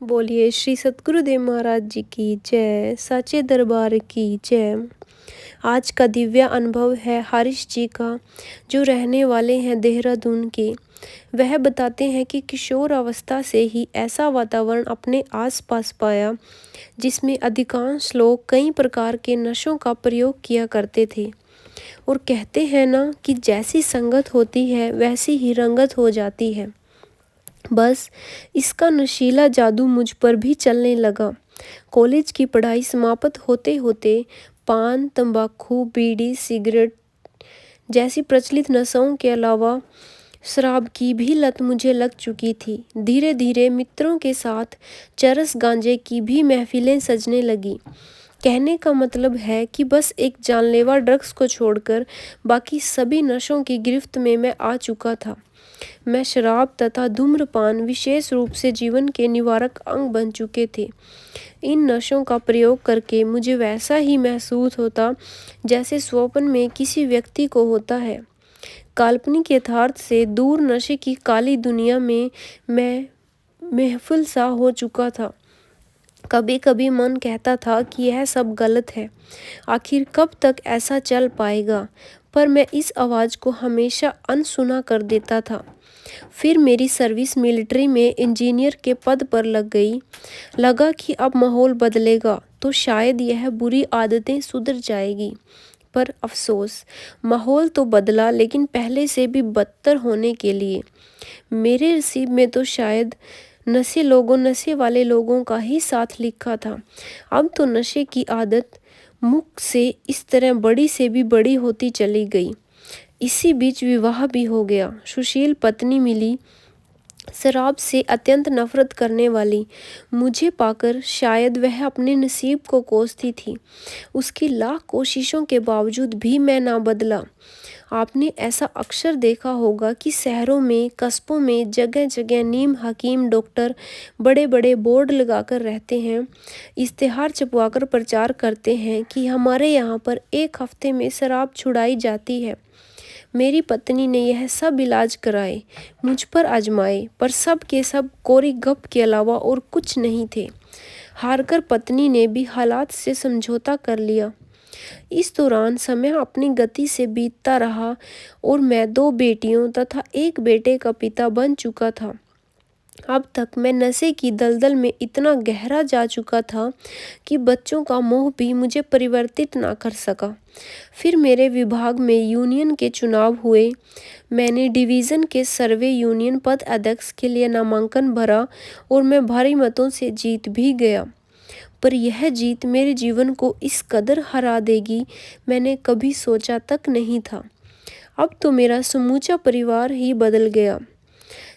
बोलिए श्री सतगुरुदेव महाराज जी की जय, साचे दरबार की जय। आज का दिव्य अनुभव है हरीश जी का, जो रहने वाले हैं देहरादून के। वह बताते हैं कि किशोर अवस्था से ही ऐसा वातावरण अपने आसपास पाया जिसमें अधिकांश लोग कई प्रकार के नशों का प्रयोग किया करते थे। और कहते हैं ना कि जैसी संगत होती है वैसी ही रंगत हो जाती है। बस इसका नशीला जादू मुझ पर भी चलने लगा। कॉलेज की पढ़ाई समाप्त होते होते पान, तंबाकू, बीड़ी, सिगरेट जैसी प्रचलित नशों के अलावा शराब की भी लत मुझे लग चुकी थी। धीरे धीरे मित्रों के साथ चरस गांजे की भी महफिलें सजने लगी। कहने का मतलब है कि बस एक जानलेवा ड्रग्स को छोड़कर बाकी सभी नशों की गिरफ्त में मैं आ चुका था। मैं शराब तथा धूम्रपान विशेष रूप से जीवन के निवारक अंग बन चुके थे। इन नशों का प्रयोग करके मुझे वैसा ही महसूस होता जैसे स्वप्न में किसी व्यक्ति को होता है। काल्पनिक यथार्थ से दूर नशे की काली दुनिया में मैं महफिल सा हो चुका था। कभी कभी मन कहता था कि यह सब गलत है, आखिर कब तक ऐसा चल पाएगा, पर मैं इस आवाज़ को हमेशा अनसुना कर देता था। फिर मेरी सर्विस मिलिट्री में इंजीनियर के पद पर लग गई। लगा कि अब माहौल बदलेगा तो शायद यह बुरी आदतें सुधर जाएगी। पर अफसोस, माहौल तो बदला लेकिन पहले से भी बदतर होने के लिए। मेरे नसीब में तो शायद नशे वाले लोगों का ही साथ लिखा था। अब तो नशे की आदत मुख से इस तरह बड़ी से भी बड़ी होती चली गई। इसी बीच विवाह भी हो गया। सुशील पत्नी मिली, शराब से अत्यंत नफरत करने वाली। मुझे पाकर शायद वह अपने नसीब को कोसती थी। उसकी लाख कोशिशों के बावजूद भी मैं ना बदला। आपने ऐसा अक्सर देखा होगा कि शहरों में, कस्बों में जगह जगह नीम हकीम डॉक्टर बड़े बड़े बोर्ड लगाकर रहते हैं, इश्तेहार छपवाकर प्रचार करते हैं कि हमारे यहाँ पर एक हफ्ते में शराब छुड़ाई जाती है। मेरी पत्नी ने यह सब इलाज कराए, मुझ पर आजमाए, पर सब के सब कोरी गप के अलावा और कुछ नहीं थे। हारकर पत्नी ने भी हालात से समझौता कर लिया। इस दौरान समय अपनी गति से बीतता रहा और मैं 2 बेटियों तथा 1 बेटे का पिता बन चुका था। अब तक मैं नशे की दलदल में इतना गहरा जा चुका था कि बच्चों का मोह भी मुझे परिवर्तित ना कर सका। फिर मेरे विभाग में यूनियन के चुनाव हुए। मैंने डिवीज़न के सर्वे यूनियन पद अध्यक्ष के लिए नामांकन भरा और मैं भारी मतों से जीत भी गया। पर यह जीत मेरे जीवन को इस कदर हरा देगी, मैंने कभी सोचा तक नहीं था। अब तो मेरा समूचा परिवार ही बदल गया।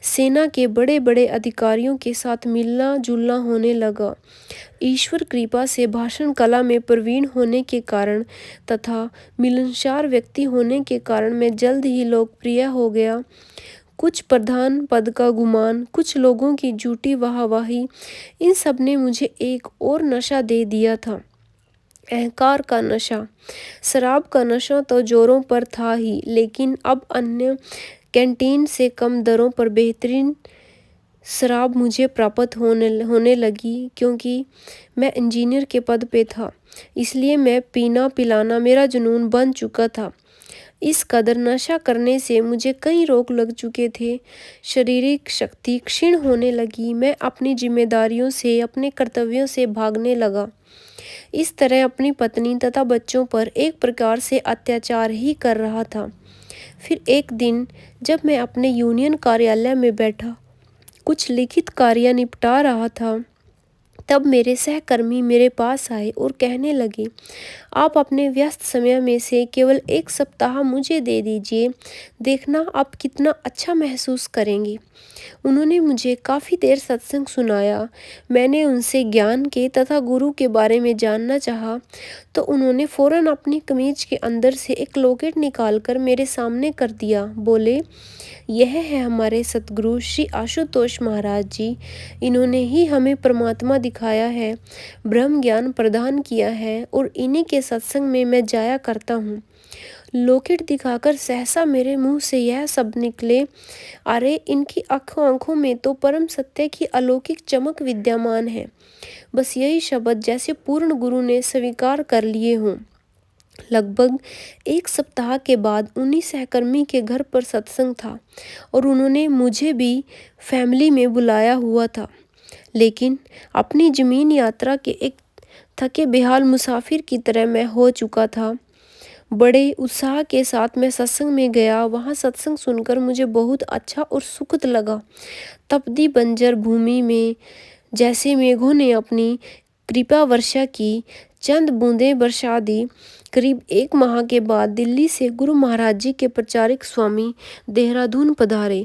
सेना के बड़े बड़े अधिकारियों के साथ मिलना जुलना होने लगा। ईश्वर कृपा से भाषण कला में प्रवीण होने के कारण तथा मिलनसार व्यक्ति होने के कारण मैं जल्द ही लोकप्रिय हो गया। कुछ प्रधान पद का गुमान, कुछ लोगों की झूठी वाहवाही, इन सब ने मुझे एक और नशा दे दिया था, अहंकार का नशा। शराब का नशा तो जोरों पर था ही, लेकिन अब अन्य कैंटीन से कम दरों पर बेहतरीन शराब मुझे प्राप्त होने लगी। क्योंकि मैं इंजीनियर के पद पे था, इसलिए मैं पीना पिलाना मेरा जुनून बन चुका था। इस कदर नशा करने से मुझे कई रोग लग चुके थे। शारीरिक शक्ति क्षीण होने लगी। मैं अपनी जिम्मेदारियों से, अपने कर्तव्यों से भागने लगा। इस तरह अपनी पत्नी तथा बच्चों पर एक प्रकार से अत्याचार ही कर रहा था। फिर एक दिन जब मैं अपने यूनियन कार्यालय में बैठा कुछ लिखित कार्य निपटा रहा था, तब मेरे सहकर्मी मेरे पास आए और कहने लगे, आप अपने व्यस्त समय में से केवल 1 सप्ताह मुझे दे दीजिए, देखना आप कितना अच्छा महसूस करेंगे। उन्होंने मुझे काफ़ी देर सत्संग सुनाया। मैंने उनसे ज्ञान के तथा गुरु के बारे में जानना चाहा, तो उन्होंने फ़ौरन अपनी कमीज के अंदर से एक लॉकेट निकालकर मेरे सामने कर दिया। बोले, यह है हमारे सतगुरु श्री आशुतोष महाराज जी। इन्होंने ही हमें परमात्मा दिखाया है, ब्रह्म ज्ञान प्रदान किया है और इन्हीं के सत्संग में मैं जाया करता हूँ। लॉकेट दिखाकर सहसा मेरे मुंह से यह सब निकले, अरे इनकी आंखों में तो परम सत्य की अलौकिक चमक विद्यमान है। बस यही शब्द जैसे पूर्ण गुरु ने स्वीकार कर लिए हों। लगभग एक सप्ताह के बाद उन्हीं सहकर्मी के घर पर सत्संग था और उन्होंने मुझे भी फैमिली में बुलाया हुआ था। लेकिन अपनी ज़मीन यात्रा के एक थके बेहाल मुसाफिर की तरह मैं हो चुका था। बड़े उत्साह के साथ मैं सत्संग में गया। वहाँ सत्संग सुनकर मुझे बहुत अच्छा और सुखद लगा। तपती बंजर भूमि में जैसे मेघों ने अपनी कृपा वर्षा की, चंद बूंदें बरसा दी। करीब एक माह के बाद दिल्ली से गुरु महाराज जी के प्रचारक स्वामी देहरादून पधारे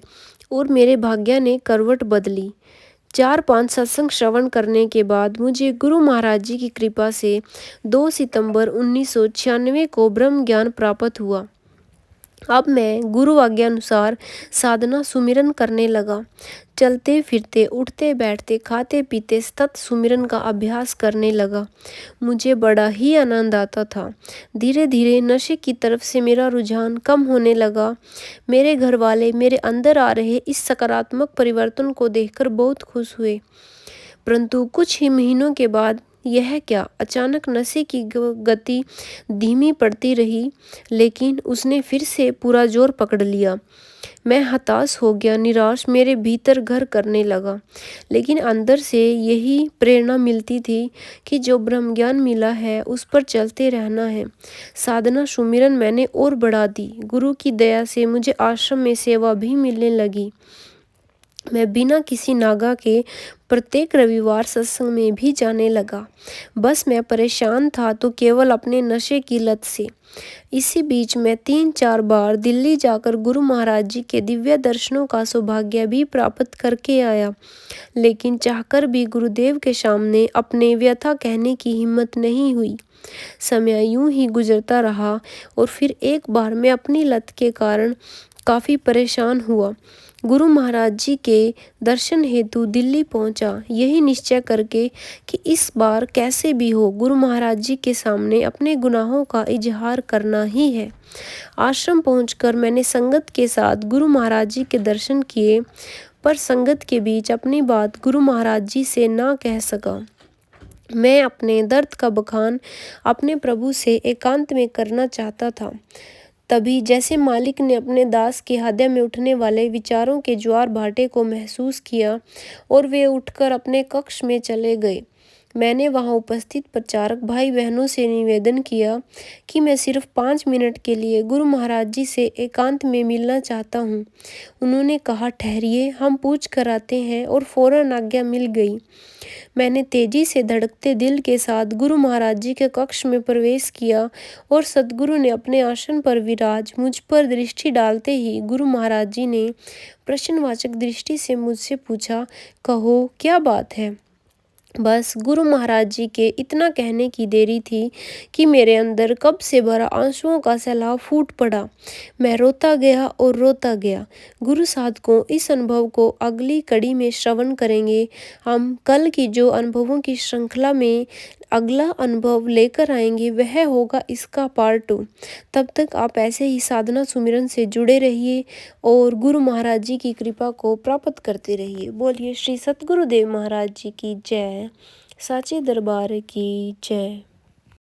और मेरे भाग्य ने करवट बदली। 4-5 सत्संग श्रवण करने के बाद मुझे गुरु महाराज जी की कृपा से 2 सितंबर 1996 को ब्रह्म ज्ञान प्राप्त हुआ। अब मैं गुरु आज्ञा अनुसार साधना सुमिरन करने लगा। चलते फिरते, उठते बैठते, खाते पीते सतत सुमिरन का अभ्यास करने लगा। मुझे बड़ा ही आनंद आता था। धीरे धीरे नशे की तरफ से मेरा रुझान कम होने लगा। मेरे घर वाले मेरे अंदर आ रहे इस सकारात्मक परिवर्तन को देखकर बहुत खुश हुए। परंतु कुछ ही महीनों के बाद यह क्या, अचानक नशे की गति धीमी पड़ती रही, लेकिन उसने फिर से पूरा जोर पकड़ लिया। मैं हताश हो गया, निराश मेरे भीतर घर करने लगा। लेकिन अंदर से यही प्रेरणा मिलती थी कि जो ब्रह्म ज्ञान मिला है उस पर चलते रहना है। साधना सुमिरन मैंने और बढ़ा दी। गुरु की दया से मुझे आश्रम में सेवा भी मिलने लगी। मैं बिना किसी नागा के प्रत्येक रविवार सत्संग में भी जाने लगा। बस मैं परेशान था तो केवल अपने नशे की लत से। इसी बीच मैं 3-4 बार दिल्ली जाकर गुरु महाराज जी के दिव्य दर्शनों का सौभाग्य भी प्राप्त करके आया। लेकिन चाहकर भी गुरुदेव के सामने अपने व्यथा कहने की हिम्मत नहीं हुई। समय यूं ही गुजरता रहा और फिर एक बार मैं अपनी लत के कारण काफ़ी परेशान हुआ। गुरु महाराज जी के दर्शन हेतु दिल्ली पहुंचा, यही निश्चय करके कि इस बार कैसे भी हो गुरु महाराज जी के सामने अपने गुनाहों का इजहार करना ही है। आश्रम पहुंचकर मैंने संगत के साथ गुरु महाराज जी के दर्शन किए, पर संगत के बीच अपनी बात गुरु महाराज जी से ना कह सका। मैं अपने दर्द का बखान अपने प्रभु से एकांत में करना चाहता था। तभी जैसे मालिक ने अपने दास के हृदय में उठने वाले विचारों के ज्वार भाटे को महसूस किया और वे उठकर अपने कक्ष में चले गए। मैंने वहां उपस्थित प्रचारक भाई बहनों से निवेदन किया कि मैं सिर्फ 5 मिनट के लिए गुरु महाराज जी से एकांत में मिलना चाहता हूं। उन्होंने कहा, ठहरिए, हम पूछ कर आते हैं, और फौरन आज्ञा मिल गई। मैंने तेजी से धड़कते दिल के साथ गुरु महाराज जी के कक्ष में प्रवेश किया और सद्गुरु ने अपने आसन पर विराज मुझ पर दृष्टि डालते ही गुरु महाराज जी ने प्रश्नवाचक दृष्टि से मुझसे पूछा, कहो क्या बात है। बस गुरु महाराज जी के इतना कहने की देरी थी कि मेरे अंदर कब से भरा आंसुओं का सैलाब फूट पड़ा। मैं रोता गया और रोता गया। गुरु साधकों, इस अनुभव को अगली कड़ी में श्रवण करेंगे। हम कल की जो अनुभवों की श्रृंखला में अगला अनुभव लेकर आएंगे वह होगा इसका पार्ट 2। तब तक आप ऐसे ही साधना सुमिरन से जुड़े रहिए और गुरु महाराज जी की कृपा को प्राप्त करते रहिए। बोलिए श्री सतगुरुदेव महाराज जी की जय। साचे दरबार की जय।